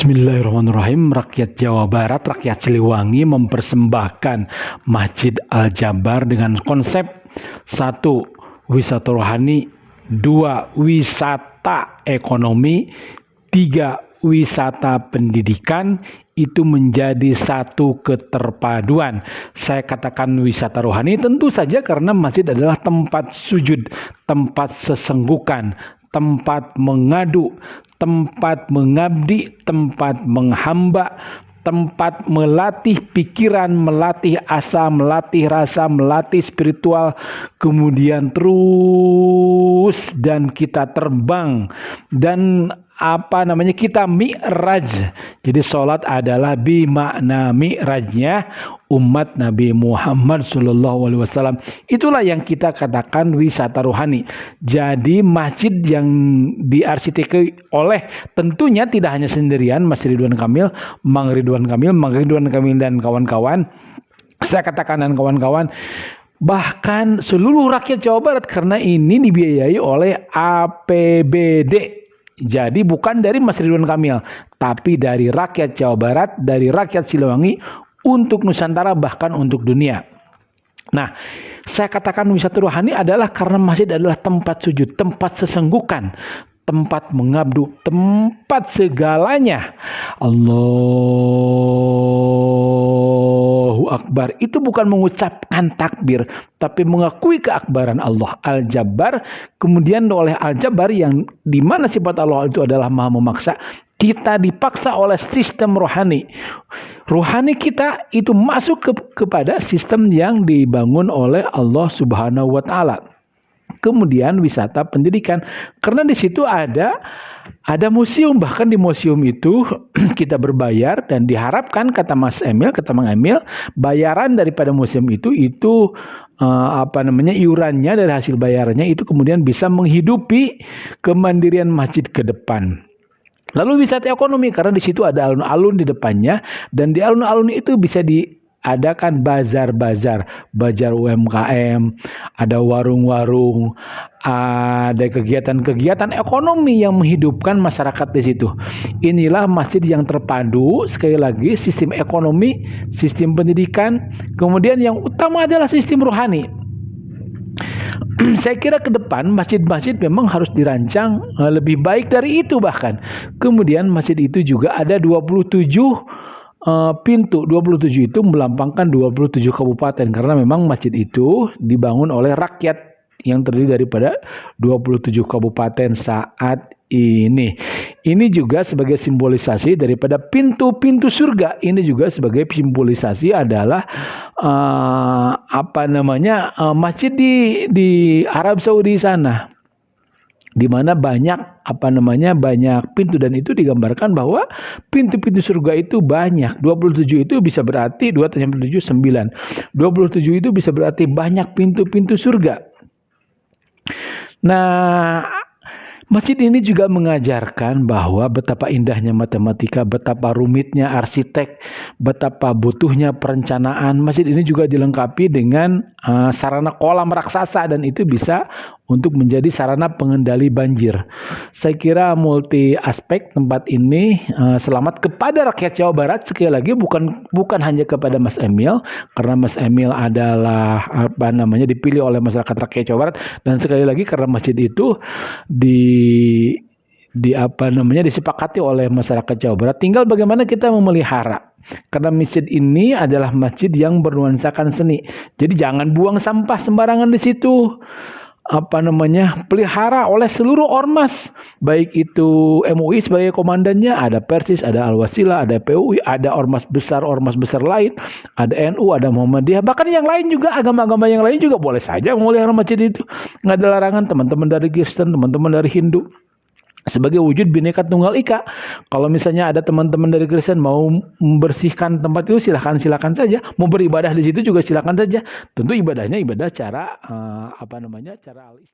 Bismillahirrahmanirrahim. Rakyat Jawa Barat, rakyat Siliwangi mempersembahkan Masjid Al-Jabar dengan konsep 1. Wisata rohani, 2. Wisata ekonomi, 3. Wisata pendidikan. Itu menjadi satu keterpaduan. Saya katakan wisata rohani tentu saja karena masjid adalah tempat sujud, tempat sesenggukan, tempat mengadu, tempat mengabdi, tempat menghamba, tempat melatih pikiran, melatih asa, melatih rasa, melatih spiritual, kemudian terus dan kita terbang dan kita mi'raj. Jadi sholat adalah bimakna mi'rajnya umat Nabi Muhammad SAW. Itulah yang kita katakan wisata rohani. Jadi masjid yang diarsiteki oleh tentunya tidak hanya sendirian Mas Ridwan Kamil, Mang Ridwan Kamil dan kawan-kawan. Saya katakan dan kawan-kawan, bahkan seluruh rakyat Jawa Barat karena ini dibiayai oleh APBD. Jadi bukan dari Mas Ridwan Kamil, tapi dari rakyat Jawa Barat, dari rakyat Siliwangi untuk Nusantara bahkan untuk dunia. Nah, saya katakan wisata rohani adalah karena masjid adalah tempat sujud, tempat sesenggukan, tempat mengabdu, tempat segalanya. Allahu Akbar. Itu bukan mengucapkan takbir, tapi mengakui keakbaran Allah. Al-Jabbar, kemudian oleh Al-Jabbar yang dimana sifat Allah itu adalah maha memaksa, kita dipaksa oleh sistem rohani. Rohani kita itu masuk kepada sistem yang dibangun oleh Allah Subhanahu wa Ta'ala. Kemudian wisata pendidikan, karena di situ ada museum, bahkan di museum itu kita berbayar dan diharapkan kata Mang Emil, bayaran daripada museum itu iurannya dari hasil bayarannya itu kemudian bisa menghidupi kemandirian masjid ke depan. Lalu wisata ekonomi karena di situ ada alun-alun di depannya dan di alun-alun itu bisa diadakan bazar UMKM, ada warung-warung, ada kegiatan-kegiatan ekonomi yang menghidupkan masyarakat di situ. Inilah masjid yang terpadu, sekali lagi sistem ekonomi, sistem pendidikan, kemudian yang utama adalah sistem rohani. Saya kira ke depan masjid-masjid memang harus dirancang lebih baik dari itu bahkan. Kemudian masjid itu juga ada 27 pintu. 27 itu melambangkan 27 kabupaten karena memang masjid itu dibangun oleh rakyat yang terdiri daripada 27 kabupaten saat ini. Ini juga sebagai simbolisasi daripada pintu-pintu surga. Ini juga sebagai simbolisasi adalah masjid di Arab Saudi sana, di mana banyak banyak pintu dan itu digambarkan bahwa pintu-pintu surga itu banyak. 27 itu bisa berarti 2 tambah 7 9. 27 itu bisa berarti banyak pintu-pintu surga. Nah, masjid ini juga mengajarkan bahwa betapa indahnya matematika, betapa rumitnya arsitek, betapa butuhnya perencanaan. Masjid ini juga dilengkapi dengan sarana kolam raksasa dan itu bisa untuk menjadi sarana pengendali banjir. Saya kira multi aspek tempat ini. Selamat kepada rakyat Jawa Barat sekali lagi, bukan hanya kepada Mas Emil karena Mas Emil adalah dipilih oleh masyarakat rakyat Jawa Barat dan sekali lagi karena masjid itu disepakati oleh masyarakat Jawa Barat. Tinggal bagaimana kita memelihara. Karena masjid ini adalah masjid yang bernuansakan seni. Jadi jangan buang sampah sembarangan di situ. Pelihara oleh seluruh ormas, baik itu MUI sebagai komandannya, ada Persis, ada Al-Wasilah, ada PUI, ada ormas besar lain, ada NU, ada Muhammadiyah, bahkan yang lain juga, agama-agama yang lain juga boleh saja memelihara masjid itu. Nggak ada larangan, teman-teman dari Kristen, teman-teman dari Hindu. Sebagai wujud Bhinneka Tunggal Ika. Kalau misalnya ada teman-teman dari Kristen mau membersihkan tempat itu silakan saja. Mau beribadah di situ juga silakan saja. Tentu ibadahnya ibadah cara cara al-Islam.